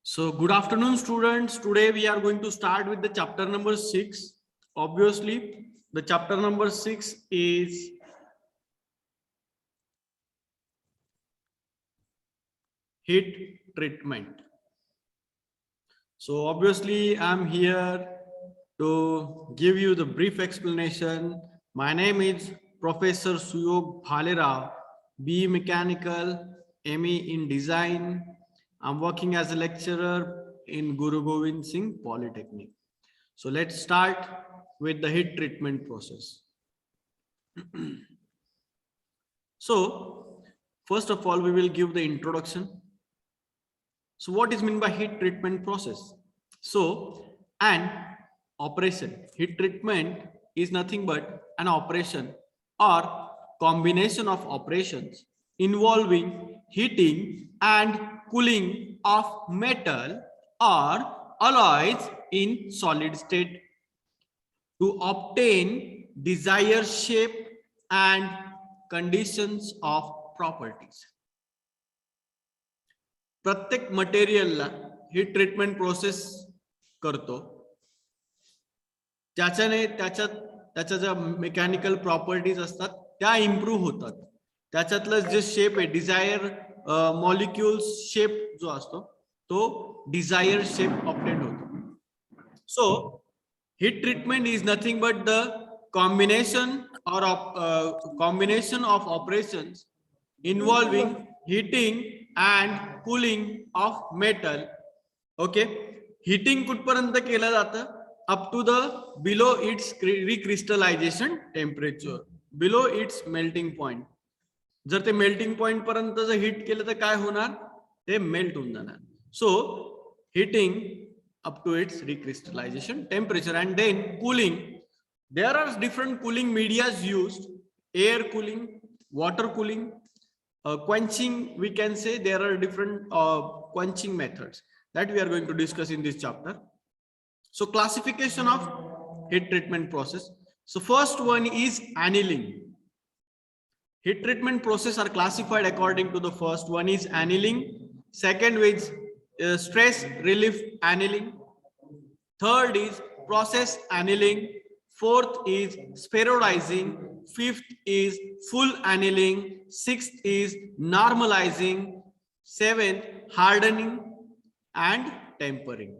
So good afternoon, students. Today we are going to start with the chapter number 6. Obviously, the chapter number 6 is heat treatment. So obviously, I'm here to give you the brief explanation. My name is Professor Suyog Bhalera, BE Mechanical, ME in Design. I'm working as a lecturer in Guru Gobind Singh Polytechnic. So let's start with the heat treatment process. So first of all, we will give the introduction. So what is meant by heat treatment process? So an operation, heat treatment is nothing but an operation or combination of operations involving heating and cooling of metal or alloys in solid state to obtain desired shape and conditions of properties. प्रत्येक मटेरियलला heat treatment process करतो, त्याच्याने त्याच्या ज्या mechanical properties असतात त्या improve होतात. त्याच्यातलं जे shape आहे डिझायर मॉलिक्युल्स शेप जो असतो तो डिझायर शेप ऑब्टेन होतो. सो heat treatment is nothing but the combination of operations involving heating and cooling of metal. Okay, heating कुठपर्यंत केलं जातं? Up to the below its recrystallization temperature, below its melting point. जर ते melting point पर्यंत जर heat केलं तर काय होणार? ते मेल्ट होऊन जाणार. सो heating up to its recrystallization temperature, and then cooling. There are different cooling medias used: air cooling, water cooling, quenching. We can say there are different quenching methods that we are going to discuss in this chapter. So classification of heat treatment process. So first one is annealing. Heat treatment process are classified according to the first one is annealing, second is stress relief annealing, third is process annealing, fourth is spheroidizing, fifth is full annealing, sixth is normalizing, seventh hardening and tempering.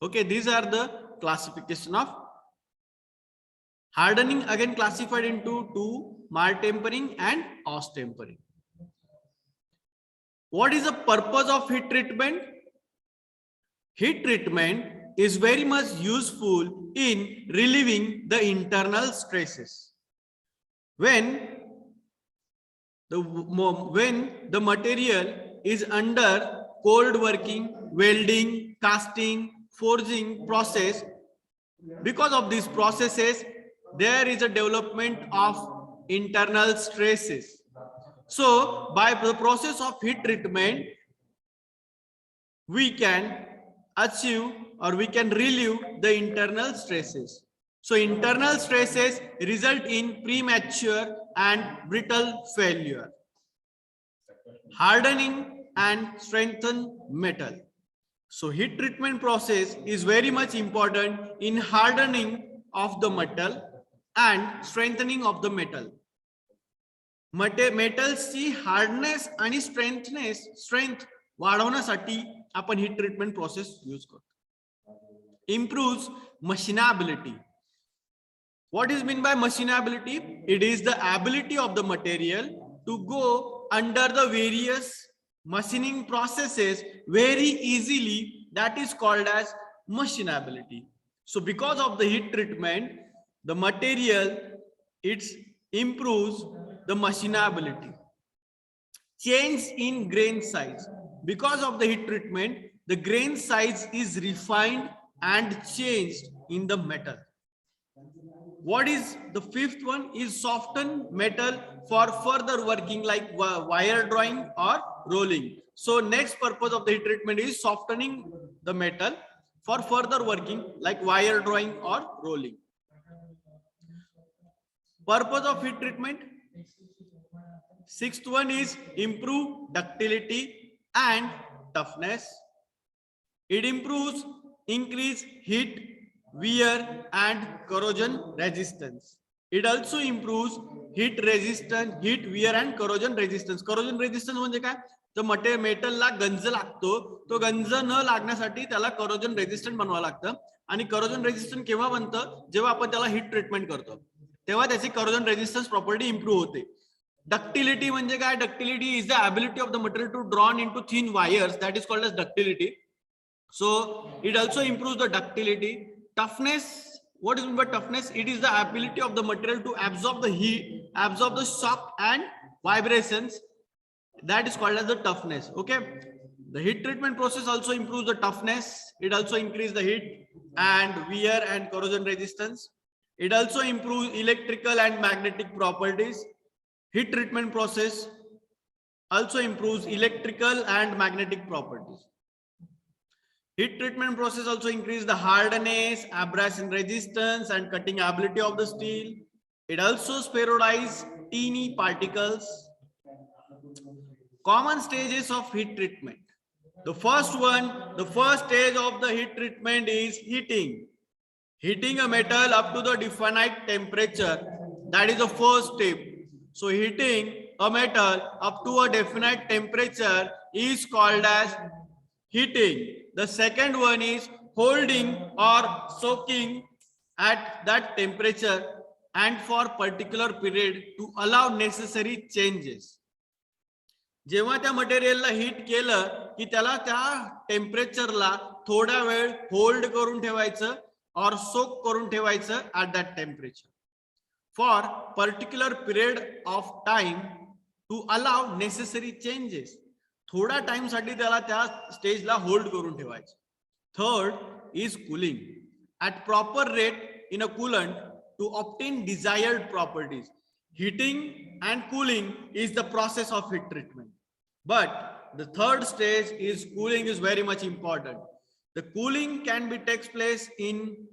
Okay, these are the classification of hardening. Again classified into two: mild tempering and harsh tempering. What is the purpose of heat treatment? Heat treatment is very much useful in relieving the internal stresses. When the material is under cold working, welding, casting, forging process, because of these processes there is a development of internal stresses. So by the process of heat treatment we can achieve or we can relieve the internal stresses. So internal stresses result in premature and brittle failure. Hardening and strengthen metal. So heat treatment process is very much important in hardening of the metal and strengthening of the metal. मेटल्सची hardness आणि strength वाढवण्यासाठी आपण heat treatment process use करतो. Improves machinability. What is meant by machinability? It is the ability of the material to go under the various machining processes very easily. That is called as machinability. So because of the heat treatment, the material improves the machinability. Change in grain size. Because of the heat treatment, the grain size is refined and changed in the metal. What is the fifth one? Is soften metal for further working like wire drawing or rolling. So next purpose of the heat treatment is softening the metal for further working like wire drawing or rolling. Purpose of heat treatment. Sixth one is improve ductility and toughness. It improves increase heat, wear and corrosion resistance. It also improves heat resistance, heat, wear and corrosion resistance. Corrosion resistance म्हणजे काय? तर मेटलला गंज लागतो, तो गंज न लागण्यासाठी त्याला corrosion resistant बनवावं लागतं. आणि corrosion resistant केव्हा बनतं? जेव्हा आपण त्याला heat treatment करतो, तेव्हा त्याची corrosion resistance property improve होते. Ductility म्हणजे काय? Ductility is the ability of the material to drawn into thin wires, that is called as ductility. So it also improves the ductility. Toughness, what is meant by toughness? It is the ability of the material to absorb the heat, absorb the shock and vibrations, that is called as the toughness. Okay, the heat treatment process also improves the toughness. It also increases the heat and wear and corrosion resistance. It also improves electrical and magnetic properties. Heat treatment process also improves electrical and magnetic properties. Heat treatment process also increases the hardness, abrasion resistance and cutting ability of the steel. It also spheroids teeny particles. Common stages of heat treatment. The first stage of the heat treatment is heating. Heating a metal up to the definite temperature, that is the first step. So heating a metal up to a definite temperature is called as heating. The second one is holding or soaking at that temperature and for particular period to allow necessary changes. जेव्हा त्या मटेरियलला heat केलं की त्याला त्या टेम्परेचरला थोडा वेळ hold करून ठेवायचं और सोक करून ठेवायचं at that temperature for particular period of time to allow necessary changes. थोडा टाइम साठी त्याला त्या स्टेजला होल्ड करून ठेवायचं. Third is cooling at proper rate in a coolant to obtain desired properties. Heating and cooling is the process of heat treatment. But the third stage is cooling is very much important. The cooling can be takes place in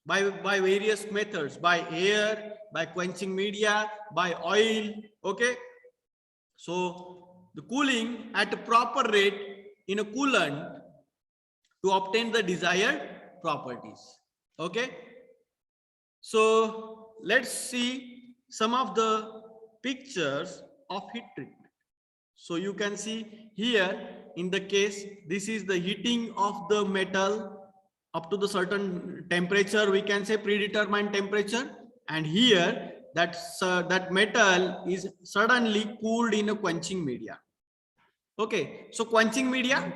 by various methods, by air, by quenching media, by oil. Okay, so the cooling at a proper rate in a coolant to obtain the desired properties. Okay, so let's see some of the pictures of heat treatment. So you can see here in the case, this is the heating of the metal up to the certain temperature, we can say predetermined temperature, and here that metal is suddenly cooled in a quenching media. Okay, so quenching media,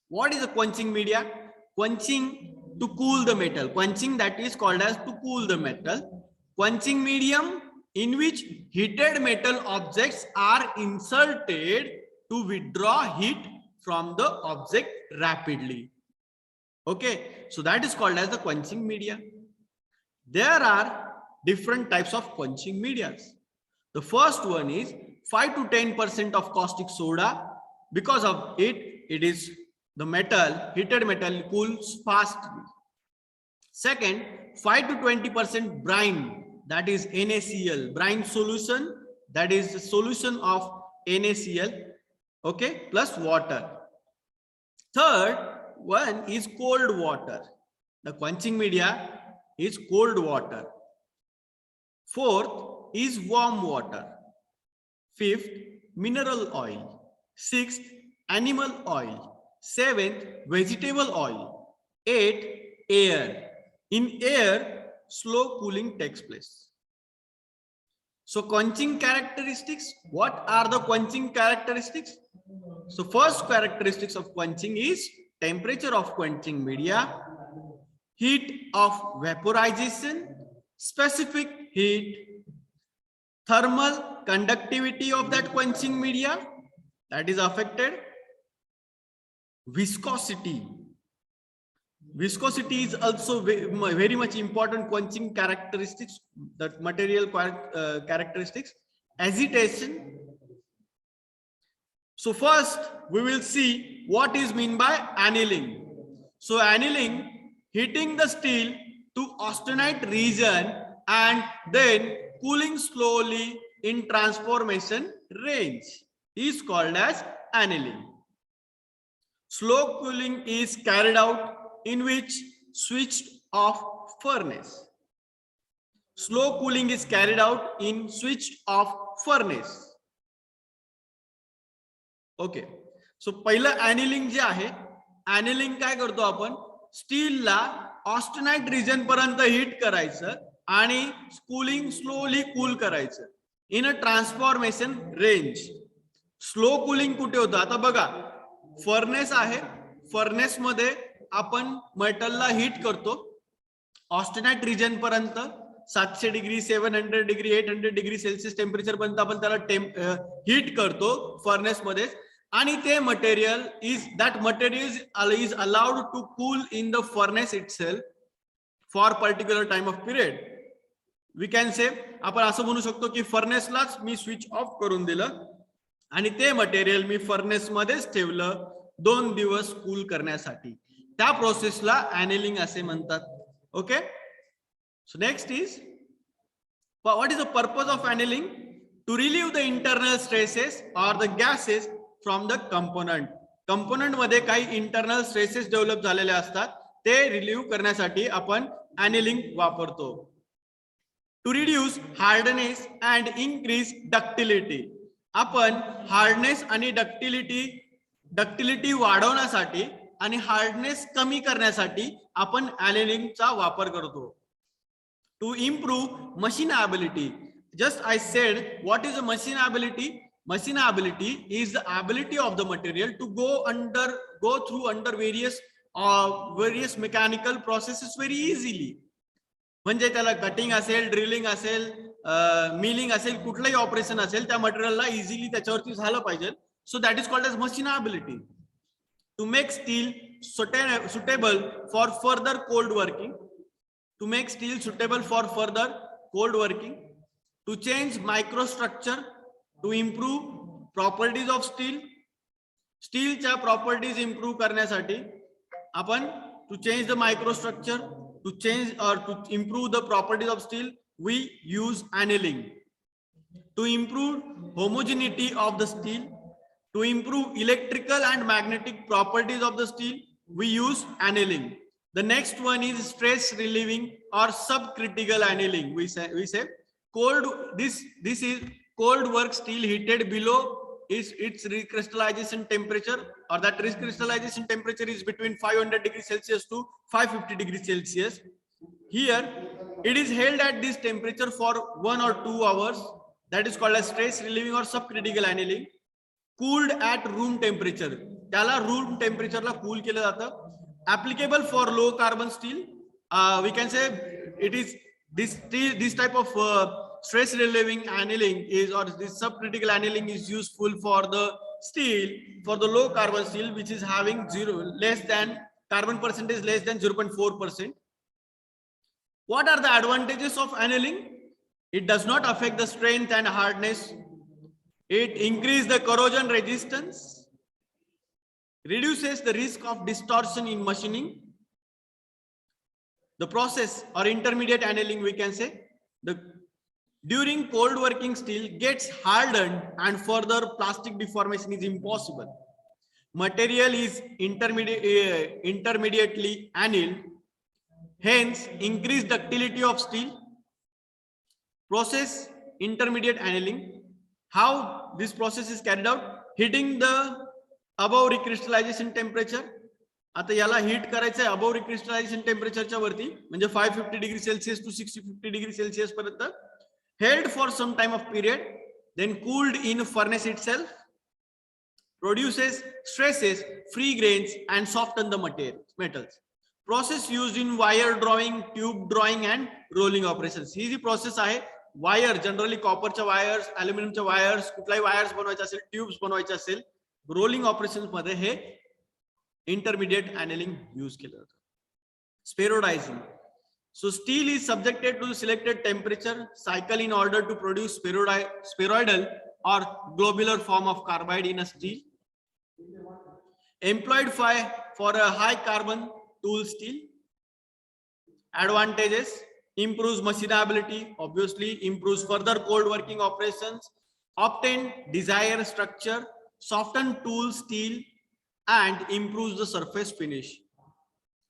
what is a quenching media? Quenching to cool the metal. Quenching, that is called as to cool the metal. Quenching medium in which heated metal objects are inserted to withdraw heat from the object rapidly. Okay, so that is called as the quenching media. There are different types of quenching medias. The first one is 5 to 10% of caustic soda. Because of it is the metal, heated metal cools fast. Second, 5 to 20% brine, that is NaCl, brine solution, that is the solution of NaCl, okay, plus water. Third one is cold water. The quenching media is cold water. Fourth is warm water. Fifth, mineral oil. Sixth, animal oil. Seventh, vegetable oil. Eighth, air. In air, slow cooling takes place. So quenching characteristics, what are the quenching characteristics? So first characteristics of quenching is temperature of quenching media, heat of vaporization, specific heat, thermal conductivity of that quenching media that is affected, viscosity. Viscosity is also very much important quenching characteristics, that material characteristics. Agitation. So first we will see what is meant by annealing. So annealing, heating the steel to austenite region and then cooling slowly in transformation range is called as annealing. Slow cooling is carried out in which switched off furnace. Slow cooling is carried out in switched off furnace. Okay, so पहिलं annealing जे आहे, annealing काय करतो आपण, स्टीलला austenite region पर्यंत heat करायचं आणि कूलिंग स्लोली कूल करायचं in a transformation range. Slow cooling कुठे होतं, आता बघा फर्नेस आहे, फर्नेस मध्ये आपण मेटलला हीट करतो ऑस्टेनाइट रिजन पर्यंत 700 degree 700 degree 800 degree Celsius temperature पर्यंत आपण त्याला हीट करतो फर्नेस मध्ये, आणि ते material is allowed to cool in the furnace itself for particular time of period. We can say, आपण असं म्हणू शकतो की फर्नेसलाच मी स्विच ऑफ करून दिलं आणि ते मटेरियल मी फर्नेस मध्येच ठेवलं 2 दिवस कूल करण्यासाठी. त्या प्रोसेसला अॅनिलिंग असे म्हणतात. Okay, so next is what is the purpose of annealing? To relieve the internal stresses or the gases from the component. Component मध्ये काही इंटरनल स्ट्रेसेस डेव्हलप झालेले असतात, ते रिलीव्ह करण्यासाठी आपण अॅनिलिंग वापरतो. To reduce hardness and increase ductility. आपण hardness आणि डक्टिलिटी वाढवण्यासाठी आणि हार्डनेस कमी करण्यासाठी आपण अॅनिलिंगचा वापर करतो. To improve machinability. Just I said, what is a machinability? Machinability is the ability of the material to go through under various mechanical processes very easily. म्हणजे त्याला कटिंग असेल, ड्रिलिंग असेल, मिलिंग असेल, कुठलंही ऑपरेशन असेल, त्या मटेरियलला इझिली त्याच्यावरती झालं पाहिजे. So that is called as machinability. To make steel suitable for further cold working. To make steel suitable for further cold working, to change microstructure, to improve properties of steel. स्टीलच्या properties improve करण्यासाठी आपण to change the microstructure, to change or to improve the properties of steel, we use annealing. To improve homogeneity of the steel, to improve electrical and magnetic properties of the steel, we use annealing. The next one is stress relieving or subcritical annealing. We say cold. This is cold work steel heated below its recrystallization temperature, or that recrystallization temperature is between 500 degrees Celsius to 550 degrees Celsius. Here it is held at this temperature for 1 or 2 hours. That is called as stress relieving or subcritical annealing. Cooled at room temperature. त्याला room temperature ला cool केलं जातं. Applicable for low carbon steel. We can say it is this type of stress relieving annealing is, or this subcritical annealing is useful for the steel, for the low carbon steel which is having carbon percentage less than 0.4%. What are the advantages of annealing? It does not affect the strength and hardness. It increases the corrosion resistance, reduces the risk of distortion in machining. The process or intermediate annealing, we can say, during cold working steel gets hardened and further plastic deformation is impossible. Material is intermediately annealed, hence increased ductility of steel. Process intermediate annealing. How this process is carried out? Heating the above recrystallization temperature. आता याला heat करायचं आहे above रिक्रिस्टलायझेशन टेम्परेचरच्या वरती, म्हणजे 550 degree Celsius to 650 degree Celsius पर्यंत. Held for some time of period, then cooled in furnace itself, produces stresses, free grains and soften the metals. Process used in wire drawing, tube drawing and rolling operations. ही जी process आहे, wire generally कॉपरच्या wires, अल्युमिनियमच्या wires, कुठलाही wires बनवायचे असेल, tubes बनवायचे असेल, रोलिंग ऑपरेशन्स मध्ये हे intermediate annealing use केलं जातं. Spheroidizing. So steel is subjected to selected temperature cycle in order to produce spheroidal or globular form of carbide in a steel. Employed for a high carbon tool steel. Advantages: improves machinability, obviously improves further cold working operations, obtain desired structure, soften tool steel, and improves the surface finish,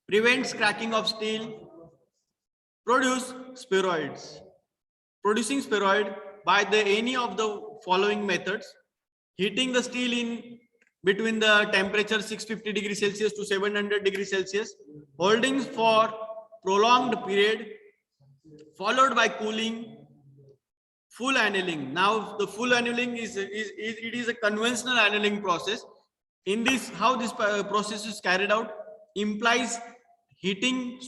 prevents cracking of steel, produce spheroids. Producing spheroid by the any of the following methods: heating the steel in between the temperature 650 degrees Celsius to 700 degrees Celsius, holding for prolonged period, followed by cooling, full annealing. Now the full annealing is it is a conventional annealing process. In this, how this process is carried out implies heating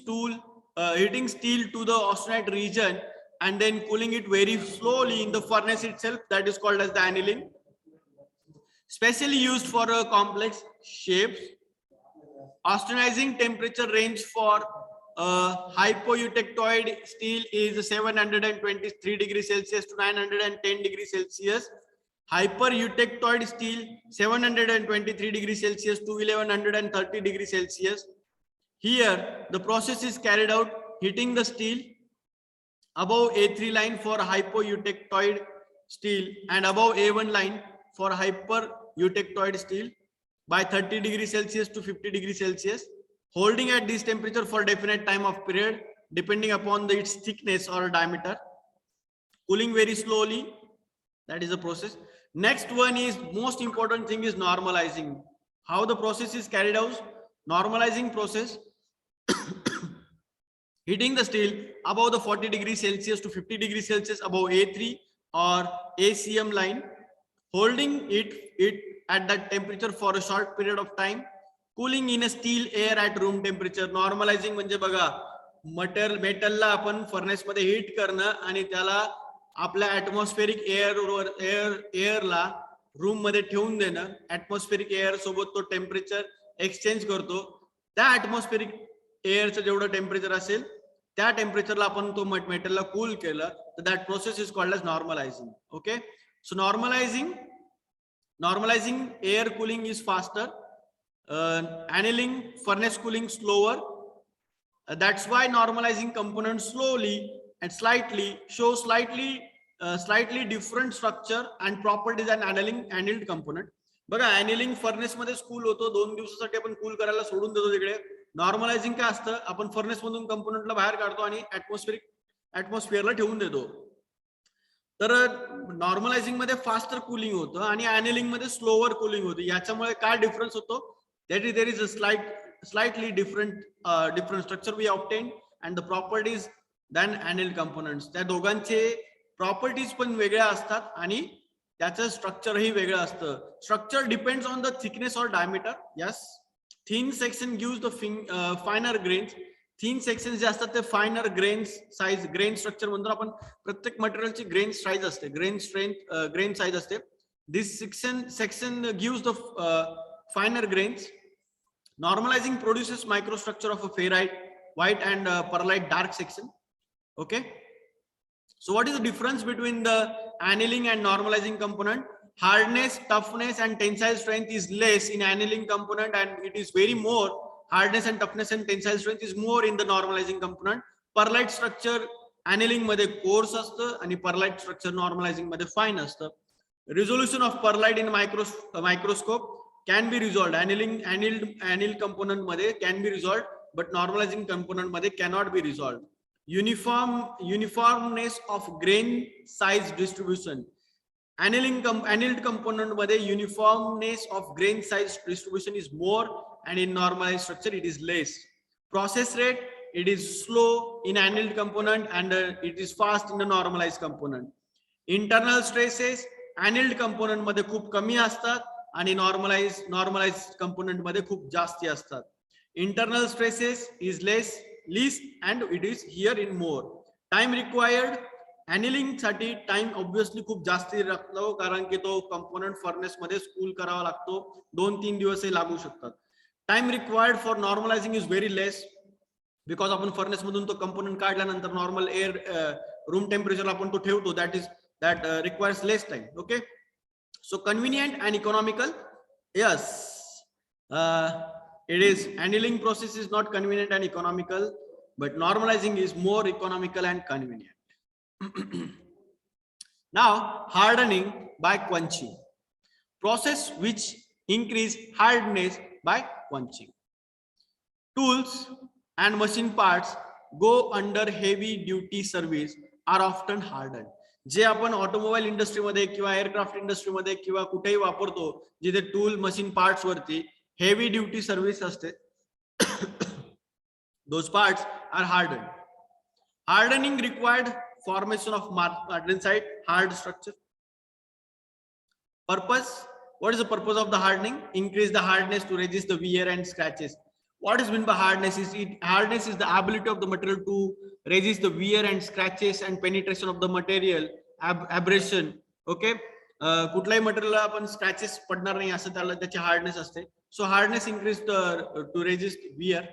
heating steel to the austenite region and then cooling it very slowly in the furnace itself. That is called as the annealing. Specially used for complex shapes. Austenizing temperature range for hypoeutectoid steel is 723 degrees Celsius to 910 degrees Celsius. Hypereutectoid steel 723 degrees Celsius to 1130 degrees Celsius. Here, the process is carried out heating the steel above A3 line for hypoeutectoid steel and above A1 line for hypereutectoid steel by 30 degrees Celsius to 50 degrees Celsius, holding at this temperature for definite time of period depending upon its thickness or diameter, cooling very slowly. That is the process. Next one is most important thing is normalizing. How the process is carried out? Normalizing process. Heating the steel above the 40 degrees Celsius to 50 degrees Celsius above A3 or ACM line, holding it at that temperature for a short period of time, cooling in a steel air at room temperature. Normalizing म्हणजे बघा मेटलला आपण furnace मध्ये heat करणं आणि त्याला आपल्या atmospheric एअरला room मध्ये ठेवून देणं. ऍटमॉस्फेरिक एअर सोबत तो टेम्परेचर एक्सचेंज करतो. त्या ऍटमॉस्फेरिक एअरचं जेवढं टेम्परेचर असेल त्या टेम्परेचरला आपण तो मेटलला कूल केलं तर that process is called as normalizing. Okay, so normalizing air cooling is faster, annealing furnace cooling slower. That's why normalizing components slowly and slightly different structure and properties than annealed component. बघा annealing furnace मध्ये cool होतो, 2 दिवसासाठी आपण cool करायला सोडून देतो तिकडे. नॉर्मलायझिंग काय असतं, आपण फर्नेस मधून कंपोनंटला बाहेर काढतो आणि ऍटमॉस्फिअरला ठेवून देतो. तर नॉर्मलायझिंग मध्ये फास्टर कूलिंग होतं आणि annealing मध्ये स्लोअर कूलिंग होतं. याच्यामुळे काय डिफरन्स होतो, there is a slightly different structure we obtain and the properties than annealed components. त्या दोघांचे प्रॉपर्टीज पण वेगळ्या असतात आणि त्याचं स्ट्रक्चरही वेगळं असतं. Structure depends on the thickness और diameter. Yes, thin section gives the finer grains. Thin section जे असतात ते finer grain size, grain structure म्हणतो आपण. प्रत्येक मटेरियलची ग्रेन साइज असते, ग्रेन साइज असते. This section gives the finer grains. Normalizing produces microstructure of a ferrite, white and pearlite dark section. Okay, so what is the difference between the annealing and normalizing component? Hardness, toughness and tensile strength is less in annealing component and it is very more. Hardness and toughness and tensile strength is more in the normalizing component. Pearlite structure annealing मध्ये coarse असतं आणि pearlite structure normalizing मध्ये fine असतं. Resolution of pearlite in microscope can be resolved. Annealed component मध्ये can be resolved, but normalizing component मध्ये cannot be resolved. Uniformness of grain size distribution. Annealed component मध्ये uniformness of grain size distribution is more and in normalized structure it is less. Process rate, it is slow in annealed component and it is fast in the normalized component. Internal stresses annealed component मध्ये खूप कमी असतात आणि normalise component मध्ये खूप जास्ती असतात. Internal stresses is least and it is here in more. Time required, annealing साठी टाइम ऑब्वियसली खूप जास्ती लागतो कारण की तो कंपोनेंट फर्नेस मध्ये कूल करावा लागतो. 2-3 दिवस लागू शकतात. Time required for normalizing is very less because आपण फर्नेस मधून तो कंपोनेंट काढल्यानंतर नॉर्मल एअर रूम टेम्परेचर आपण तो ठेवतो. that requires less time. Okay, so convenient and economical. Yes, it is. Annealing process is not convenient and economical, but normalizing is more economical and convenient. Now, hardening by quenching. Process which increase hardness by quenching. Tools and machine parts go under heavy duty service are often hardened. जे आपण automobile इंडस्ट्रीमध्ये किंवा aircraft इंडस्ट्रीमध्ये किंवा कुठेही वापरतो, जिथे tool machine parts वरती heavy duty service असते, those parts are hardened. Hardening required formation of martensite hard structure. Purpose: what is the purpose of the hardening? Increase the hardness to resist the wear and scratches. What is meant by hardness? Hardness is the ability of the material to resist the wear and scratches and penetration of the material, abrasion. Okay, कुठलाही material आपण scratches पडणार नाही असं त्याला त्याची hardness असते. सो hardness increase to resist wear.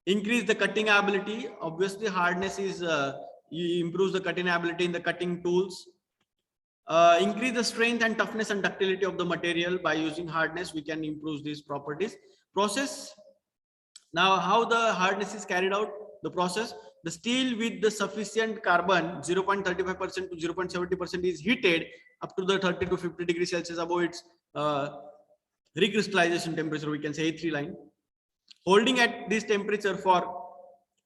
Increase the cutting ability. Obviously, hardness is improves the cutting ability in the cutting tools. Increase the strength and toughness and ductility of the material. By using hardness, we can improve these properties. Process. Now, how the hardness is carried out? The process: the steel with the sufficient carbon 0.35% to 0.70% is heated up to the 30 to 50 degrees Celsius above its recrystallization temperature. We can say A3 line. Holding at this temperature for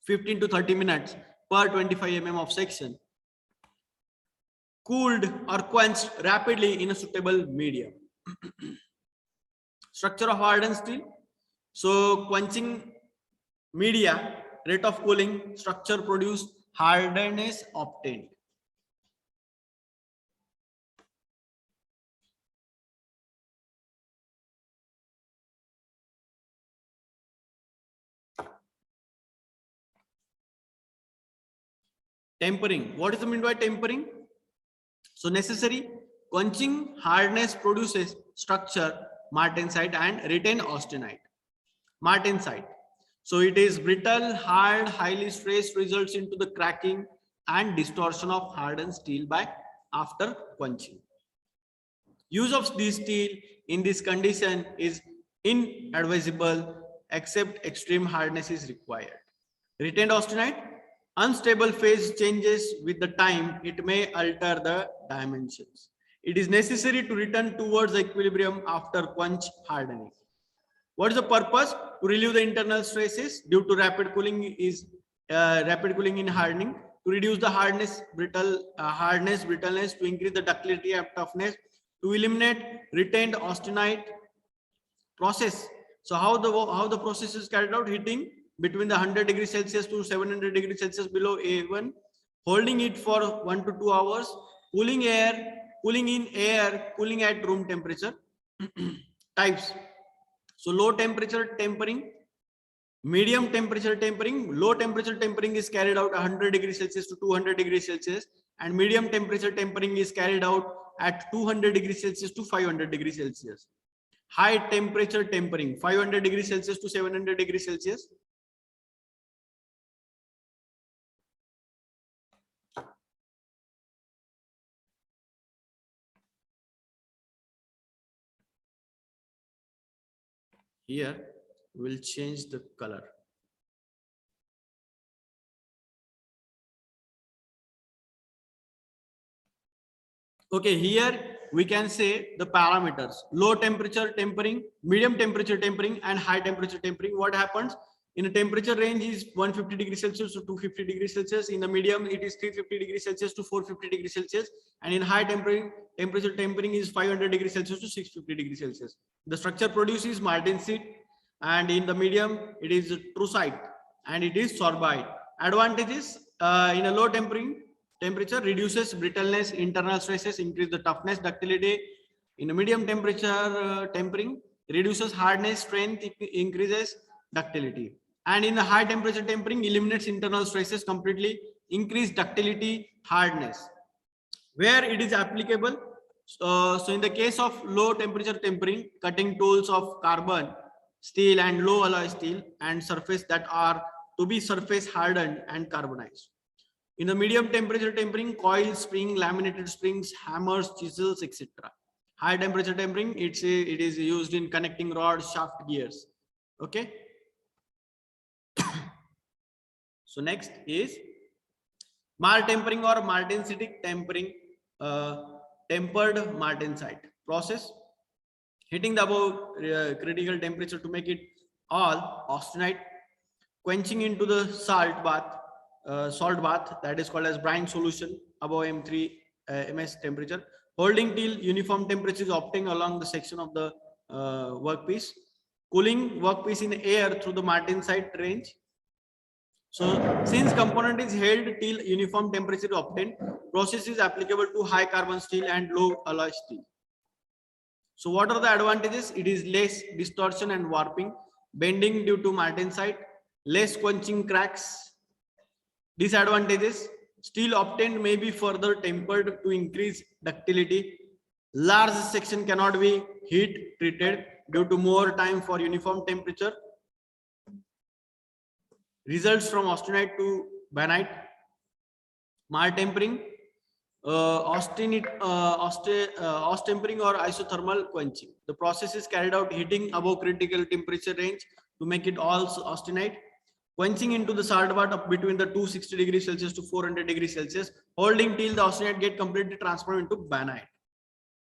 15 to 30 minutes per 25 mm of section. Cooled or quenched rapidly in a suitable medium. Structure of hardened steel. So quenching media, rate of cooling, structure produced, hardness obtained. Tempering. What is the mean by tempering? So necessary quenching hardness produces structure, martensite and retained austenite. Martensite. So it is brittle, hard, highly stressed, results into the cracking and distortion of hardened steel by after quenching. Use of this steel in this condition is inadvisable except extreme hardness is required. Retained austenite. Unstable phase changes with the time, it may alter the dimensions. It is necessary to return towards the equilibrium after quench hardening. What is the purpose? To relieve the internal stresses due to rapid cooling in hardening, to reduce the hardness, brittleness, to increase the ductility and toughness, to eliminate retained austenite. Process. So how the process is carried out? Heating between the 100 degrees Celsius to 700 degrees Celsius below A1, holding it for 1 to 2 hours, cooling in air, cooling at room temperature. Types. So low temperature tempering, medium temperature tempering. Low temperature tempering is carried out 100 degrees Celsius to 200 degrees Celsius, and medium temperature tempering is carried out at 200 degrees Celsius to 500 degrees Celsius. High temperature tempering, 500 degrees Celsius to 700 degrees Celsius. Here we'll change the color. Okay, here we can say the parameters: low temperature tempering, medium temperature tempering, and high temperature tempering. What happens? In a temperature range is 150 degrees Celsius to 250 degrees Celsius. In the medium, it is 350 degrees Celsius to 450 degrees Celsius. And in high temperature tempering is 500 degrees Celsius to 650 degrees Celsius. The structure produces martensite, and in the medium, it is trusite, and it is sorbite. Advantages: in a low temperature reduces brittleness, internal stresses, increase the toughness, ductility. In a medium temperature tempering, reduces hardness, strength, increases ductility. And in the high temperature tempering, eliminates internal stresses completely, increase ductility, hardness. Where it is applicable? So in the case of low temperature tempering, cutting tools of carbon, steel and low alloy steel and surface that are to be surface hardened and carbonized. In the medium temperature tempering, coil, spring, laminated springs, hammers, chisels, etc. High temperature tempering, it is used in connecting rods, shaft gears. Okay. So next is maltempering or martensitic tempering, tempered martensite process. Heating the above critical temperature to make it all austenite, quenching into the salt bath that is called as brine solution above M3 ms temperature, holding till uniform temperature is obtained along the section of the workpiece, cooling workpiece in air through the martensite range. So since component is held till uniform temperature obtained, process is applicable to high carbon steel and low alloy steel. So what are the advantages? It is less distortion and warping, bending due to martensite, less quenching cracks. Disadvantages: steel obtained may be further tempered to increase ductility. Large section cannot be heat treated due to more time for uniform temperature. Results from austenite to bainite. Maltempering, austempering or isothermal quenching. The process is carried out heating above critical temperature range to make it all austenite. Quenching into the salt bath up between the 260 degrees Celsius to 400 degrees Celsius, holding till the austenite get completely transformed into bainite.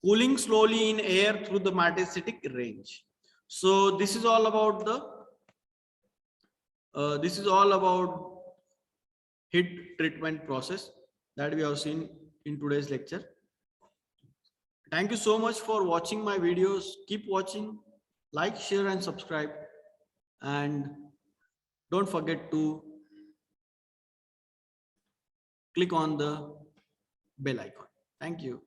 Cooling slowly in air through the martensitic range. So this is all about heat treatment process that we have seen in today's lecture. Thank you so much for watching my videos. Keep watching, like, share and subscribe, and don't forget to click on the bell icon. Thank you.